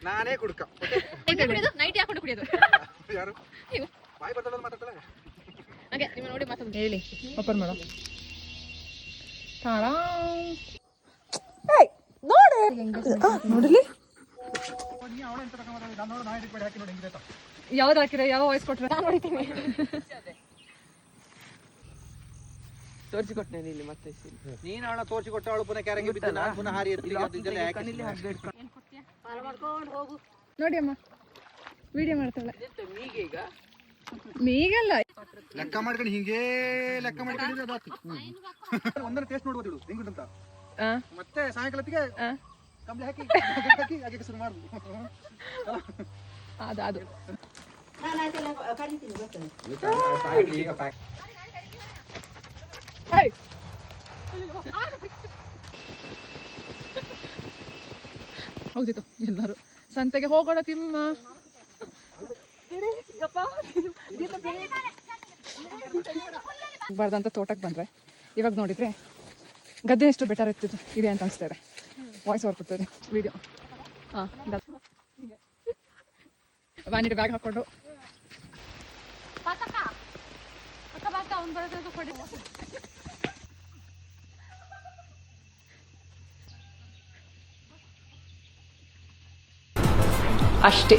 ನಾನೇ ಕುಡ್ಕ ನೈಟ್ ಹಾಕೊಂಡು ಕುಡಿಯೋದು ಯಾರು ಬಾಯಿ ಬರ್ತಲ್ಲ ಮಾತಾಡ್ತಾಳೆ ಹಾಗೆ ನಿಮ್ಮ ನೋಡಿ ಮಾತಾಡ ಹೇಳಿ ಓಪನ್ ಮಾಡೋ ತಾಳ ನೋಡಲಿ ಯಾವ್ದು ಹಾಕಿರ ಯಾವ ವಾಯ್ಸ್ ಕೊಟ್ರೆ ನಾನು ನೋಡ್ತೀನಿ ತೋರಿಸಿಕೊಟ್ಟೆ ಇಲ್ಲಿ ಮತ್ತೆ ನೀನು ಅವಳ ತೋರಿಸಿಕೊಟ್ಟ ಅವಳು ಪುನಃ ಕ್ಯಾರಂಗೆ ಬಿದ್ದು ನಾನು ಪುನಃ ಹಾರಿ ನೋಡಿ ಅಮ್ಮ ವಿಡಿಯೋ ಮಾಡ್ತಾಳೆ ಈಗ ಮೀಗಲ್ಲ ಲೆಕ್ಕ ಮಾಡ್ಕೊಂಡು ಹಿಂಗೆ ಲೆಕ್ಕ ಮಾಡ್ಕೊಂಡು ಒಂದರ ಟೇಸ್ಟ್ ನೋಡ್ಬೋದು ಇಡು ಹೆಂಗುಂಟಂತ ಮತ್ತೆ ಸಾಯಂಕಾಲತ್ತಿಗೆ ಕಂಬಳಿ ಹಾಕಿ ಹಾಕಿ ಹಾಗೆ ಶುರು ಮಾಡುದು ಅದು ಹೌದಿತ್ತು ಎಲ್ಲರೂ ಸಂತೆಗೆ ಹೋಗೋಣ ತಿಮ್ಮ ಬರ್ದಂತ ತೋಟಕ್ಕೆ ಬಂದ್ರೆ ಇವಾಗ ನೋಡಿದ್ರೆ ಗದ್ದೆ ಎಷ್ಟು ಬೆಟರ್ ಇರ್ತಿತ್ತು ಇದೆ ಅಂತ ಅನಿಸ್ತಾರೆ ವಾಯ್ಸ್ ಓವರ್ ಕೊಡ್ತದೆ ವಿಡಿಯೋ ಹಾಂ ವಾನಿಗೆ ಬ್ಯಾಗ್ ಹಾಕ್ಕೊಂಡು ಅಷ್ಟೇ.